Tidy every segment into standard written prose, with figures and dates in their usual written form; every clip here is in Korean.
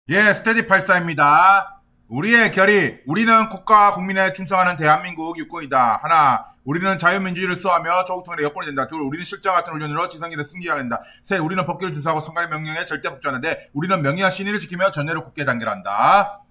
예, 스테디84입니다. 우리의 결의, 우리는 국가 국민에 충성하는 대한민국 육군이다. 하나, 우리는 자유민주주의를 수호하며 조국통일의 여건이 된다. 둘, 우리는 실전 같은 훈련으로 지성기를 승기하게 된다. 셋, 우리는 법규를 준수하고 상관의 명령에 절대 복종하는데 우리는 명예와 신의를 지키며 전례를 굳게 단결한다.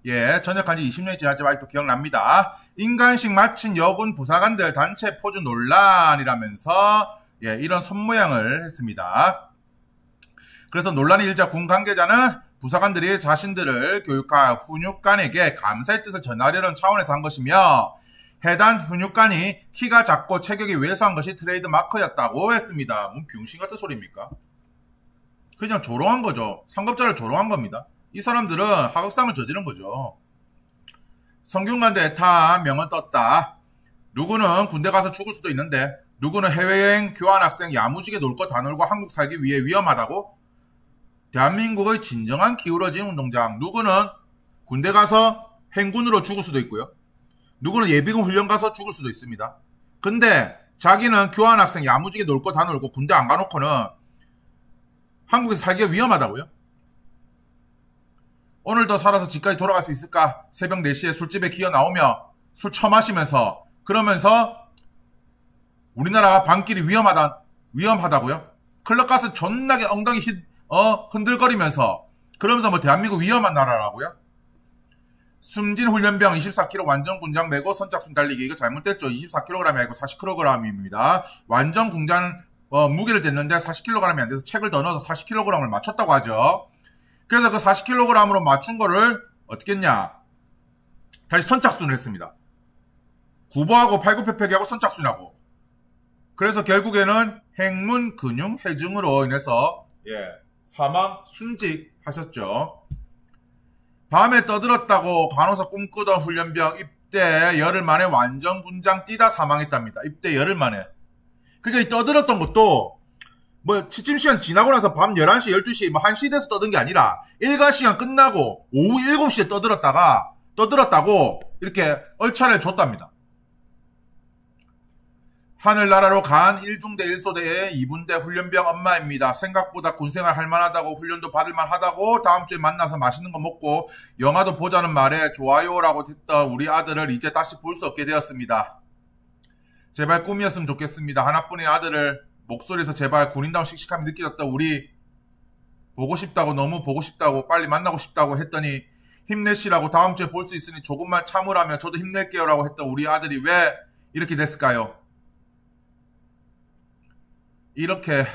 예, 전역한 지 20년이 지났지만 아직도 기억납니다. 인간식 마친 여군 부사관들 단체 포주 논란이라면서 예, 이런 손모양을 했습니다. 그래서 논란이 일자 군 관계자는 부사관들이 자신들을 교육할 훈육관에게 감사의 뜻을 전하려는 차원에서 한 것이며 해당 훈육관이 키가 작고 체격이 왜소한 것이 트레이드 마크였다고 했습니다. 뭔 병신 같은 소리입니까? 그냥 조롱한 거죠. 상급자를 조롱한 겁니다. 이 사람들은 하극상을 저지른 거죠. 성균관대 에타 명은 떴다. 누구는 군대 가서 죽을 수도 있는데 누구는 해외여행 교환학생 야무지게 놀 거 다 놀고 한국 살기 위해 위험하다고? 대한민국의 진정한 기울어진 운동장. 누구는 군대 가서 행군으로 죽을 수도 있고요. 누구는 예비군 훈련 가서 죽을 수도 있습니다. 근데 자기는 교환학생 야무지게 놀 거 다 놀고 군대 안 가놓고는 한국에서 살기가 위험하다고요? 오늘도 살아서 집까지 돌아갈 수 있을까? 새벽 4시에 술집에 기어 나오며 술 처마시면서 그러면서 우리나라 밤길이 위험하다고요? 클럽 가서 존나게 엉덩이 흔들거리면서 그러면서 뭐 대한민국 위험한 나라라고요? 숨진 훈련병 24kg 완전 군장 메고 선착순 달리기. 이거 잘못됐죠. 24kg이 아니고 40kg입니다. 완전 군장 무게를 쟀는데 40kg이 안 돼서 책을 더 넣어서 40kg을 맞췄다고 하죠. 그래서 그 40kg으로 맞춘 거를 어떻게 했냐, 다시 선착순을 했습니다. 구보하고 팔굽혀펴기하고 선착순하고. 그래서 결국에는 행문 근육 해증으로 인해서 사망 순직하셨죠. 밤에 떠들었다고 간호사 꿈꾸던 훈련병 입대 열흘 만에 완전 군장 뛰다 사망했답니다. 입대 열흘 만에. 그러니까 이 떠들었던 것도 뭐 취침 시간 지나고 나서 밤 11시, 12시, 뭐 1시 돼서 떠든 게 아니라 일과 시간 끝나고 오후 7시에 떠들었다고 이렇게 얼차를 줬답니다. 하늘나라로 간 1중대 1소대의 2분대 훈련병 엄마입니다. 생각보다 군생활 할만하다고, 훈련도 받을만하다고, 다음주에 만나서 맛있는 거 먹고 영화도 보자는 말에 좋아요라고 했던 우리 아들을 이제 다시 볼 수 없게 되었습니다. 제발 꿈이었으면 좋겠습니다. 하나뿐인 아들을 목소리에서 제발 군인다운 씩씩함이 느껴졌다. 우리 보고 싶다고, 너무 보고 싶다고, 빨리 만나고 싶다고 했더니 힘내시라고, 다음주에 볼 수 있으니 조금만 참으라며 저도 힘낼게요 라고 했던 우리 아들이 왜 이렇게 됐을까요? 이렇게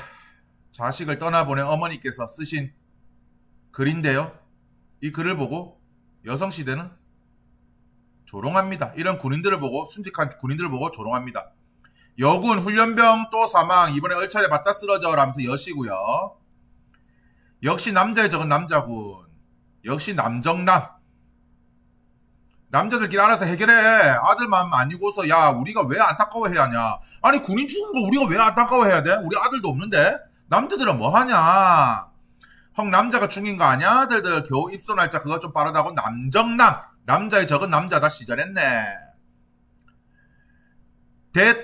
자식을 떠나보낸 어머니께서 쓰신 글인데요. 이 글을 보고 여성시대는 조롱합니다. 이런 군인들을 보고, 순직한 군인들을 보고 조롱합니다. 여군 훈련병 또 사망, 이번에 얼차례 맞다 쓰러져 라면서 여시고요. 역시 남자의 적은 남자군. 역시 남정남. 남자들끼리 알아서 해결해. 아들만 아니고서 야 우리가 왜 안타까워해야 하냐. 아니 군인 죽은 거 우리가 왜 안타까워해야 돼? 우리 아들도 없는데. 남자들은 뭐 하냐. 남자가 죽인 거 아니야? 아들들 겨우 입소 날짜 그거 좀 빠르다고. 남정남. 남자의 적은 남자다 시절했네.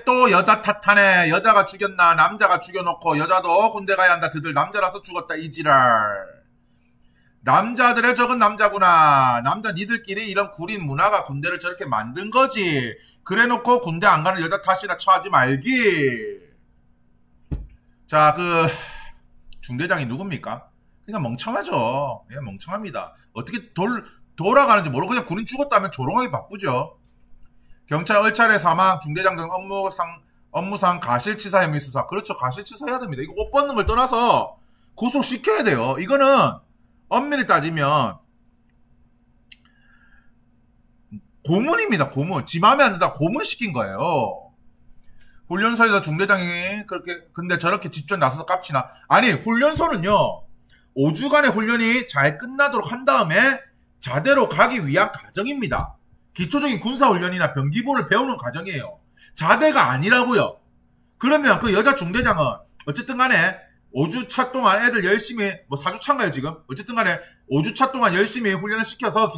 또 여자 탓하네. 여자가 죽였나. 남자가 죽여놓고 여자도 군대 가야 한다. 드들 남자라서 죽었다 이지랄. 남자들의 적은 남자구나. 남자 니들끼리 이런 구린 문화가 군대를 저렇게 만든 거지. 그래놓고 군대 안 가는 여자 탓이나 처하지 말기. 자, 중대장이 누굽니까? 그냥 멍청하죠. 예, 멍청합니다. 어떻게 돌아가는지 모르고 그냥 군인 죽었다면 조롱하기 바쁘죠. 경찰 얼차례 사망, 중대장 등 업무상 가실치사 혐의 수사. 그렇죠. 가실치사 해야 됩니다. 이거 옷 벗는 걸 떠나서 구속시켜야 돼요. 이거는 엄밀히 따지면 고문입니다. 고문. 지 마음에 안 든다 고문시킨 거예요. 훈련소에서 중대장이 그렇게, 근데 저렇게 직접 나서서 깝치나. 아니 훈련소는요 5주간의 훈련이 잘 끝나도록 한 다음에 자대로 가기 위한 과정입니다. 기초적인 군사훈련이나 병기본을 배우는 과정이에요. 자대가 아니라고요. 그러면 그 여자 중대장은 어쨌든 간에 5주차 동안 애들 열심히, 뭐 4주차인가요 지금? 어쨌든 간에 5주차 동안 열심히 훈련을 시켜서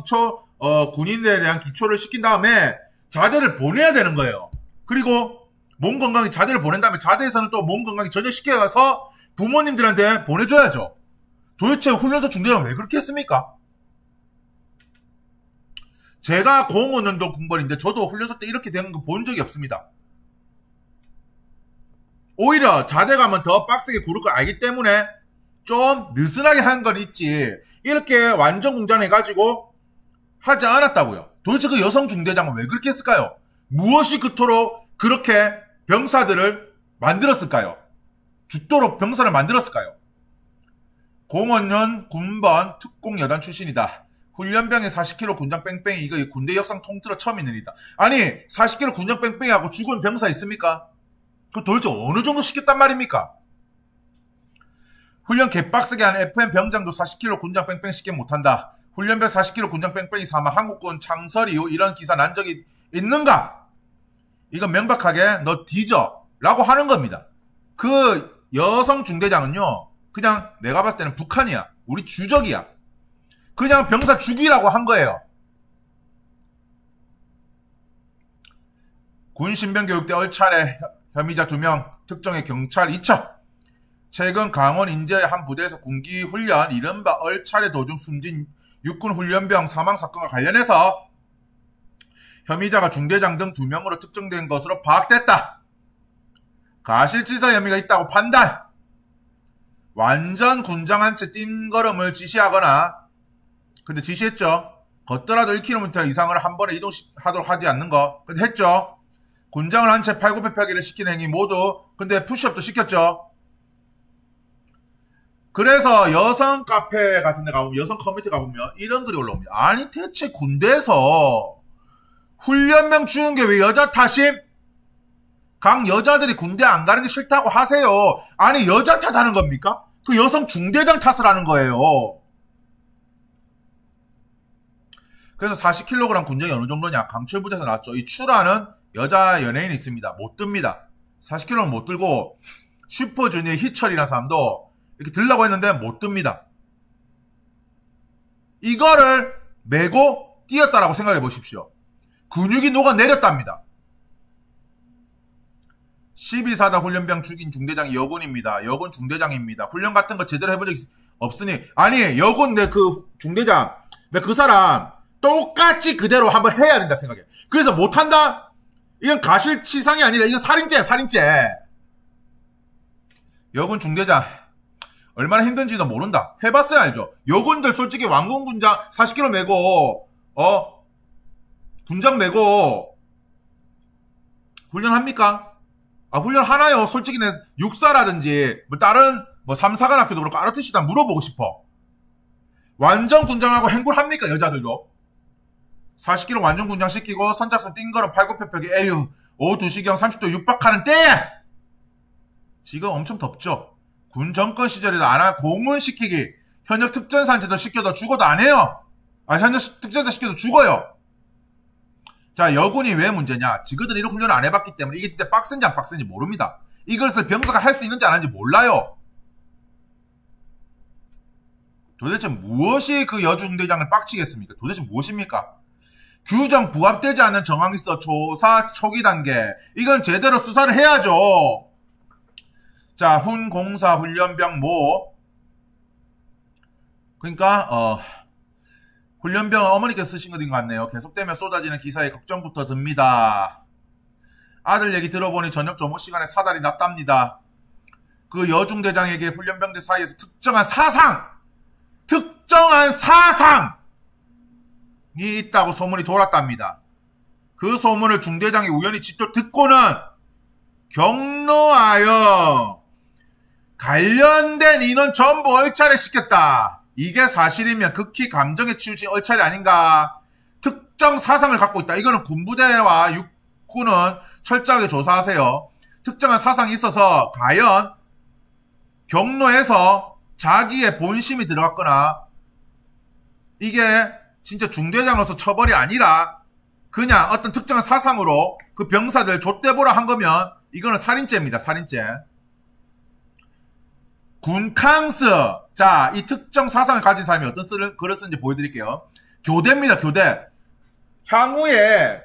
군인에 대한 기초를 시킨 다음에 자대를 보내야 되는 거예요. 그리고 몸 건강히 자대를 보낸 다음에 자대에서는 또 몸 건강히 전역시켜서 부모님들한테 보내줘야죠. 도대체 훈련소 중대장은 왜 그렇게 했습니까? 제가 05년도 군번인데 저도 훈련소 때 이렇게 되는 거 본 적이 없습니다. 오히려 자대감은 더 빡세게 구를 걸 알기 때문에 좀 느슨하게 한 건 있지 이렇게 완전 공장해가지고 하지 않았다고요. 도대체 그 여성 중대장은 왜 그렇게 했을까요? 무엇이 그토록 그렇게 병사들을 만들었을까요? 죽도록 병사를 만들었을까요? 05년 군번 특공여단 출신이다. 훈련병에 40kg 군장 뺑뺑이 이거 군대 역상 통틀어 처음 있는 일이다. 아니 40kg 군장 뺑뺑이하고 죽은 병사 있습니까? 그 도대체 어느 정도 시켰단 말입니까? 훈련 개빡세게 하는 FM 병장도 40kg 군장 뺑뺑이 쉽게 못한다. 훈련병 40kg 군장 뺑뺑이 사망 한국군 창설 이후 이런 기사 난 적이 있는가? 이건 명백하게 너 뒤져 라고 하는 겁니다. 그 여성 중대장은요 그냥 내가 봤을 때는 북한이야. 우리 주적이야. 그냥 병사 죽이라고 한 거예요. 군신병교육대 얼차례 혐의자 2명 특정의 경찰 2척. 최근 강원 인제의 한 부대에서 군기훈련 이른바 얼차례 도중 숨진 육군 훈련병 사망 사건과 관련해서 혐의자가 중대장 등 2명으로 특정된 것으로 파악됐다. 가실치사 혐의가 있다고 판단. 완전 군장한 채 띵걸음을 지시하거나 근데 지시했죠. 걷더라도 1km 이상을 한 번에 이동하도록 하지 않는 거. 근데 했죠. 군장을 한 채 팔굽혀펴기를 시키는 행위 모두 근데 푸시업도 시켰죠. 그래서 여성 카페 같은 데 가보면 여성 커뮤니티 가보면 이런 글이 올라옵니다. 아니 대체 군대에서 훈련병 죽은 게 왜 여자 탓임? 강 여자들이 군대 안 가는 게 싫다고 하세요. 아니 여자 탓하는 겁니까? 그 여성 중대장 탓을 하는 거예요. 그래서 40kg 군장이 어느 정도냐? 강철부대에서 나왔죠. 이 추라는 여자 연예인이 있습니다. 못 듭니다. 40kg는 못 들고 슈퍼주니어 희철이라는 사람도 이렇게 들라고 했는데 못 듭니다. 이거를 메고 뛰었다라고 생각해 보십시오. 근육이 녹아내렸답니다. 12사단 훈련병 죽인 중대장이 여군입니다. 여군 중대장입니다. 훈련 같은 거 제대로 해본 적 없으니 아니 여군 내 그 중대장 내 그 사람 똑같이 그대로 한번 해야 된다 생각해. 그래서 못한다? 이건 가실치상이 아니라 이건 살인죄야 살인죄. 여군 중대장 얼마나 힘든지도 모른다. 해봤어야 알죠. 여군들 솔직히 왕군 군장 40kg 메고 군장 메고 훈련합니까? 아 훈련하나요? 솔직히 내 육사라든지 뭐 다른 뭐 3사관 학교도 그렇고 ROTC도 물어보고 싶어. 완전 군장하고 행군합니까? 여자들도 40kg 완전 군장 시키고 선착순 띵거름 팔굽혀펴기 에휴 오후 2시경 30도 육박하는 때에 지금 엄청 덥죠. 군 정권 시절에도 안 한 공문 시키기 현역 특전사한테도 시켜도 죽어도 안 해요. 아 현역 특전사 시켜도 죽어요. 자 여군이 왜 문제냐? 지그들은 이런 훈련을 안 해봤기 때문에 이게 진짜 빡센지 안 빡센지 모릅니다. 이것을 병사가 할 수 있는지 안 하는지 몰라요. 도대체 무엇이 그 여중대장을 빡치겠습니까? 도대체 무엇입니까? 규정 부합되지 않는 정황이 있어 조사 초기 단계. 이건 제대로 수사를 해야죠. 자, 훈공사 훈련병 모. 그러니까 훈련병 어머니께서 쓰신 것인 것 같네요. 계속되며 쏟아지는 기사에 걱정부터 듭니다. 아들 얘기 들어보니 저녁 조모 시간에 사달이 났답니다. 그 여중대장에게 훈련병들 사이에서 특정한 사상이 있다고 소문이 돌았답니다. 그 소문을 중대장이 우연히 직접 듣고는 경로하여 관련된 인원 전부 얼차례 시켰다. 이게 사실이면 극히 감정에 치우친 얼차례 아닌가. 특정 사상을 갖고 있다. 이거는 군부대와 육군은 철저하게 조사하세요. 특정한 사상이 있어서 과연 경로에서 자기의 본심이 들어갔거나 이게 진짜 중대장으로서 처벌이 아니라 그냥 어떤 특정한 사상으로 그 병사들 좆대보라 한 거면 이거는 살인죄입니다. 살인죄. 군캉스. 자, 이 특정 사상을 가진 사람이 어떤 글을 쓰는지 보여드릴게요. 교대입니다. 교대. 향후에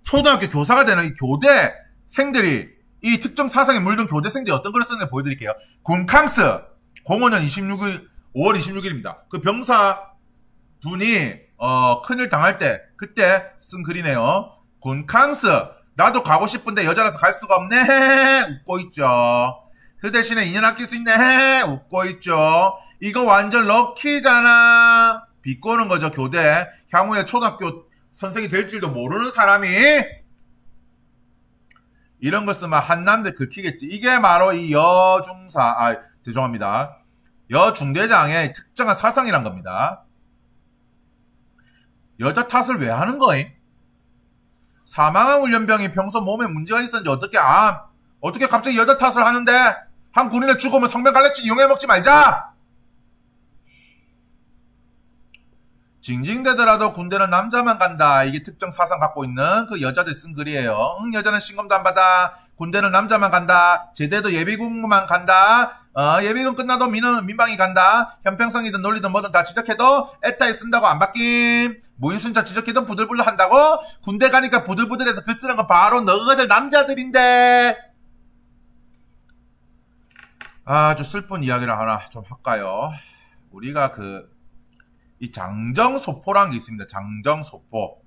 초등학교 교사가 되는 이 교대생들이 이 특정 사상에 물든 교대생들이 어떤 글을 쓰는지 보여드릴게요. 군캉스. 05년 5월 26일입니다. 그 병사 분이 큰일 당할 때 그때 쓴 글이네요. 군캉스 나도 가고 싶은데 여자라서 갈 수가 없네 웃고 있죠. 그 대신에 인연 아낄 수 있네 웃고 있죠. 이거 완전 럭키잖아. 비꼬는 거죠. 교대 향후에 초등학교 선생이 될 줄도 모르는 사람이 이런 거 쓰면 한남대 긁히겠지. 이게 바로 이 여중사 죄송합니다. 여중대장의 특정한 사상이란 겁니다. 여자 탓을 왜 하는 거임? 사망한 훈련병이 평소 몸에 문제가 있었는지 어떻게 갑자기 여자 탓을 하는데? 한 군인의 죽음을 성명 갈래치 이용해 먹지 말자! 징징대더라도 군대는 남자만 간다. 이게 특정 사상 갖고 있는 그 여자들 쓴 글이에요. 여자는 신검도 안 받아. 군대는 남자만 간다. 제대도 예비군만 간다. 예비군 끝나도 민방위 간다. 형평성이든 논리든 뭐든 다 지적해도 에타에 쓴다고 안 바뀜. 무인순자 지적해도 부들부들 한다고. 군대 가니까 부들부들해서 글 쓰는 건 바로 너희들 남자들인데. 아주 슬픈 이야기를 하나 좀 할까요? 우리가 이 장정소포라는 게 있습니다. 장정소포.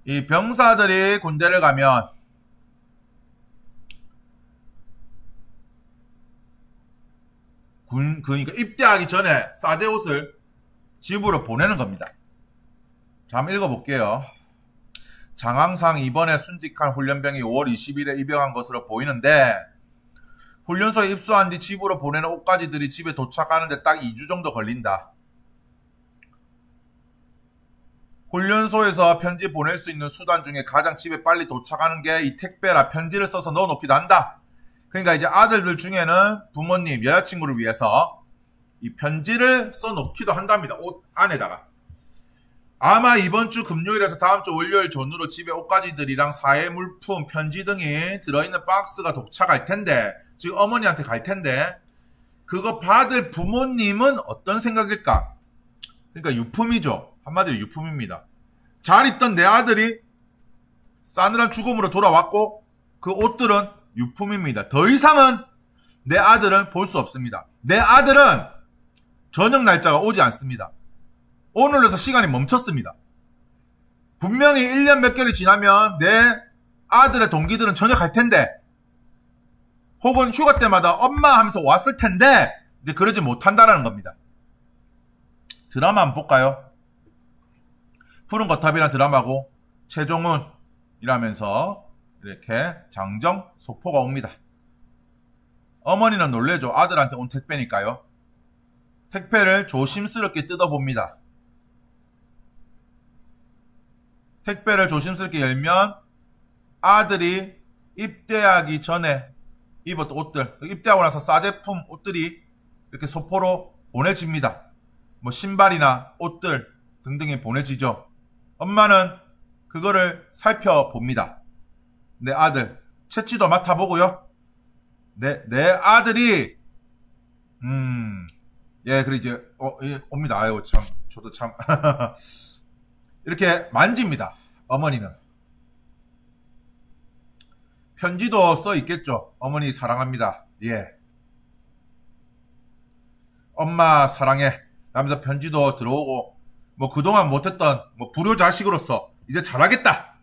이 병사들이 군대를 가면 그러니까 입대하기 전에 싸제 옷을 집으로 보내는 겁니다. 자, 한번 읽어볼게요. 장항상 이번에 순직한 훈련병이 5월 20일에 입영한 것으로 보이는데 훈련소에 입소한 뒤 집으로 보내는 옷가지들이 집에 도착하는데 딱 2주 정도 걸린다. 훈련소에서 편지 보낼 수 있는 수단 중에 가장 집에 빨리 도착하는 게 이 택배라 편지를 써서 넣어놓기도 한다. 그러니까 이제 아들들 중에는 부모님, 여자친구를 위해서 이 편지를 써놓기도 한답니다. 옷 안에다가. 아마 이번 주 금요일에서 다음 주 월요일 전후로 집에 옷가지들이랑 사회 물품, 편지 등이 들어있는 박스가 도착할 텐데, 즉 어머니한테 갈 텐데, 그거 받을 부모님은 어떤 생각일까? 그러니까 유품이죠. 한마디로 유품입니다. 잘 있던 내 아들이 싸늘한 죽음으로 돌아왔고 그 옷들은 유품입니다. 더 이상은 내 아들은 볼 수 없습니다. 내 아들은 저녁 날짜가 오지 않습니다. 오늘로서 시간이 멈췄습니다. 분명히 1년 몇 개월이 지나면 내 아들의 동기들은 전역할 텐데 혹은 휴가 때마다 엄마 하면서 왔을 텐데 이제 그러지 못한다라는 겁니다. 드라마 한번 볼까요? 푸른 거탑이라는 드라마고 최종훈이라면서 이렇게 장정 소포가 옵니다. 어머니는 놀래죠. 아들한테 온 택배니까요. 택배를 조심스럽게 뜯어봅니다. 택배를 조심스럽게 열면 아들이 입대하기 전에 입었던 옷들, 입대하고 나서 싸제품 옷들이 이렇게 소포로 보내집니다. 뭐 신발이나 옷들 등등이 보내지죠. 엄마는 그거를 살펴봅니다. 내 아들 채취도 맡아보고요. 내 아들이 예, 그리고 이제 옵니다. 아유 참, 저도 참 이렇게 만집니다. 어머니는 편지도 써 있겠죠. 어머니 사랑합니다. 예, 엄마 사랑해. 하면서 편지도 들어오고 뭐 그동안 못했던 뭐 불효자식으로서 이제 잘하겠다.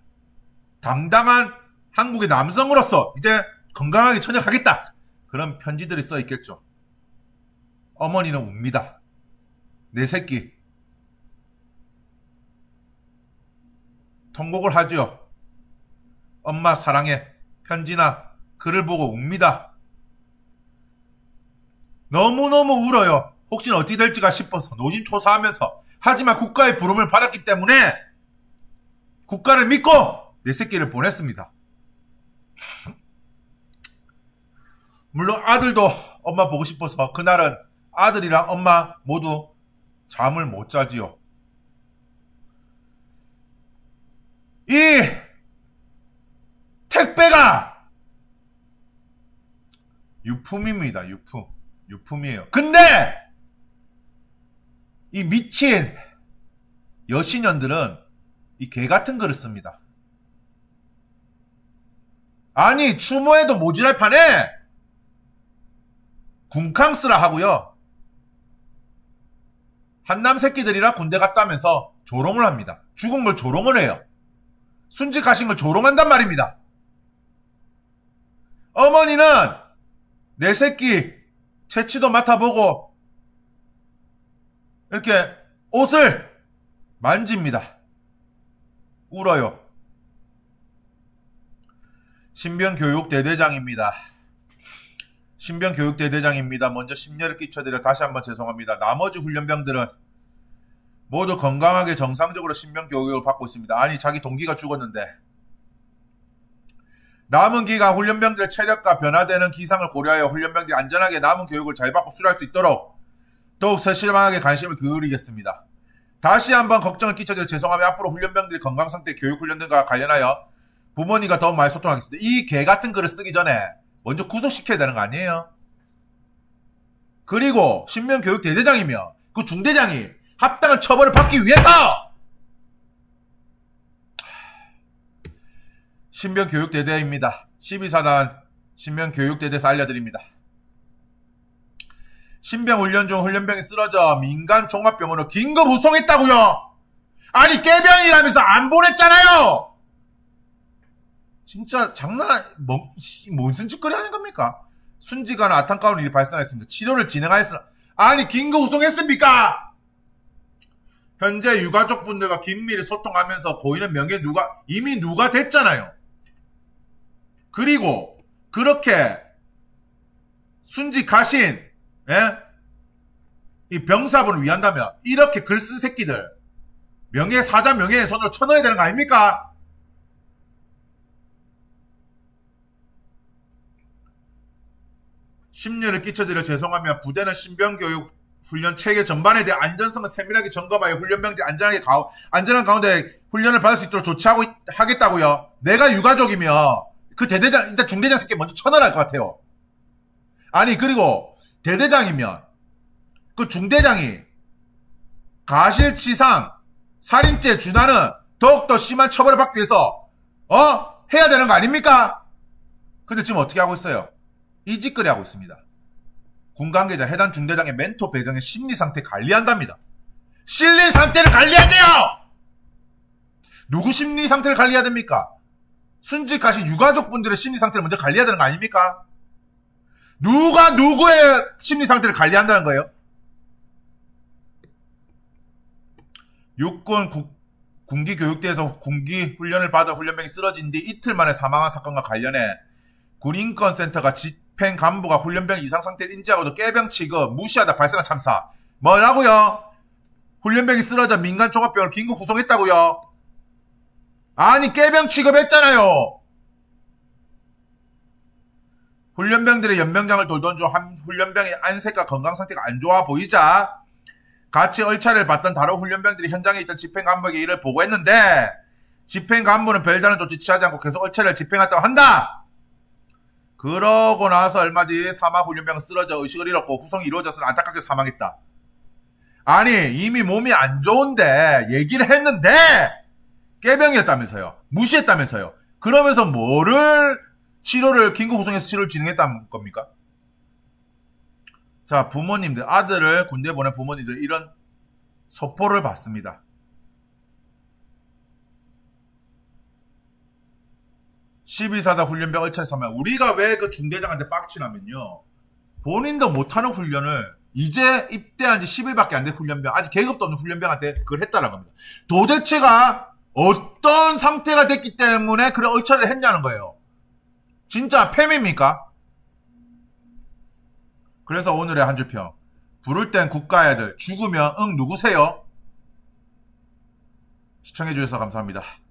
당당한 한국의 남성으로서 이제 건강하게 전역하겠다. 그런 편지들이 써 있겠죠. 어머니는 웁니다. 내 새끼. 통곡을 하죠. 엄마 사랑해. 편지나 글을 보고 웁니다. 너무너무 울어요. 혹시나 어떻게 될지가 싶어서 노심초사하면서. 하지만 국가의 부름을 받았기 때문에 국가를 믿고 내 새끼를 보냈습니다. 물론 아들도 엄마 보고 싶어서 그날은 아들이랑 엄마 모두 잠을 못 자지요. 이 택배가 유품입니다. 유품이에요. 근데 이 미친 여신년들은 이 개같은 글을 씁니다. 아니 추모해도 모질할 판에 군캉스라 하고요. 한남 새끼들이라 군대 갔다면서 조롱을 합니다. 죽은 걸 조롱을 해요. 순직 가신 걸 조롱한단 말입니다. 어머니는 내 새끼 채취도 맡아보고 이렇게 옷을 만집니다. 울어요. 신병교육대대장입니다. 신병교육대대장입니다. 먼저 심려를 끼쳐드려 다시 한번 죄송합니다. 나머지 훈련병들은 모두 건강하게 정상적으로 신병교육을 받고 있습니다. 아니 자기 동기가 죽었는데 남은 기간 훈련병들의 체력과 변화되는 기상을 고려하여 훈련병들이 안전하게 남은 교육을 잘 받고 수료할 수 있도록 더욱 세심하게 관심을 기울이겠습니다. 다시 한번 걱정을 끼쳐드려 죄송하며 앞으로 훈련병들의 건강상태 교육훈련 등과 관련하여 부모님과 더욱 많이 소통하겠습니다. 이 개같은 글을 쓰기 전에 먼저 구속시켜야 되는 거 아니에요? 그리고 신병교육대대장이며 그 중대장이 합당한 처벌을 받기 위해서 신병교육대대입니다. 12사단 신병교육대대에서 알려드립니다. 신병훈련 중 훈련병이 쓰러져 민간종합병원으로 긴급 후송했다고요. 아니 깨병이라면서 안 보냈잖아요. 진짜 장난 무슨 짓거리 하는 겁니까? 순직하는 안타까운 일이 발생했습니다. 치료를 진행하였으나 아니 긴급 후송했습니까? 현재 유가족분들과 긴밀히 소통하면서 고인의 명예 이미 누가 됐잖아요. 그리고 그렇게 순직하신 이 병사분을 위한다면 이렇게 글 쓴 새끼들 사자 명예훼손으로 쳐넣어야 되는 거 아닙니까? 심려를 끼쳐드려 죄송하며 부대는 신병교육 훈련 체계 전반에 대해 안전성을 세밀하게 점검하여 훈련병들이 안전한 가운데 훈련을 받을 수 있도록 조치하겠다고요. 내가 유가족이며 그 대대장 일단 중대장 새끼 먼저 쳐넣어야 할 것 같아요. 아니 그리고 대대장이면 그 중대장이 가실치상 살인죄 준하는 더욱더 심한 처벌을 받기 위해서 해야 되는 거 아닙니까? 근데 지금 어떻게 하고 있어요? 이 짓거리 하고 있습니다. 군 관계자 해당 중대장의 멘토 배정의 심리상태 관리한답니다. 심리상태를 관리한대요! 누구 심리상태를 관리해야 됩니까? 순직하신 유가족분들의 심리상태를 먼저 관리해야 되는 거 아닙니까? 누가 누구의 심리상태를 관리한다는 거예요? 육군 군기교육대에서 군기훈련을 받아 훈련병이 쓰러진 뒤 이틀 만에 사망한 사건과 관련해 군인권센터가 집행 간부가 훈련병 이상상태를 인지하고도 깨병 취급 무시하다 발생한 참사. 뭐라고요? 훈련병이 쓰러져 민간종합병원을 긴급 후송했다고요? 아니 깨병 취급했잖아요. 훈련병들의 연병장을 돌던 중 한 훈련병의 안색과 건강상태가 안 좋아 보이자 같이 얼차를 받던 다른 훈련병들이 현장에 있던 집행간부에게 이를 보고했는데 집행간부는 별다른 조치 취하지 않고 계속 얼차를 집행했다고 한다. 그러고 나서 얼마 뒤 사망 훈련병은 쓰러져 의식을 잃었고 후송이 이루어져서 안타깝게 사망했다. 아니 이미 몸이 안 좋은데 얘기를 했는데 깨병이었다면서요. 무시했다면서요. 그러면서 치료를 긴급 후송해서 치료를 진행했다는 겁니까? 자, 부모님들, 아들을 군대 보낸 부모님들 이런 소포를 받습니다. (12사단) 훈련병 얼차에 서면 우리가 왜 그 중대장한테 빡치냐면요. 본인도 못하는 훈련을 이제 입대한 지 10일밖에 안 된 훈련병, 아직 계급도 없는 훈련병한테 그걸 했다는 겁니다. 도대체가 어떤 상태가 됐기 때문에 그런 얼차를 했냐는 거예요. 진짜 팸입니까? 그래서 오늘의 한 줄평. 부를 땐 국가의 아들, 죽으면 응 누구세요? 시청해주셔서 감사합니다.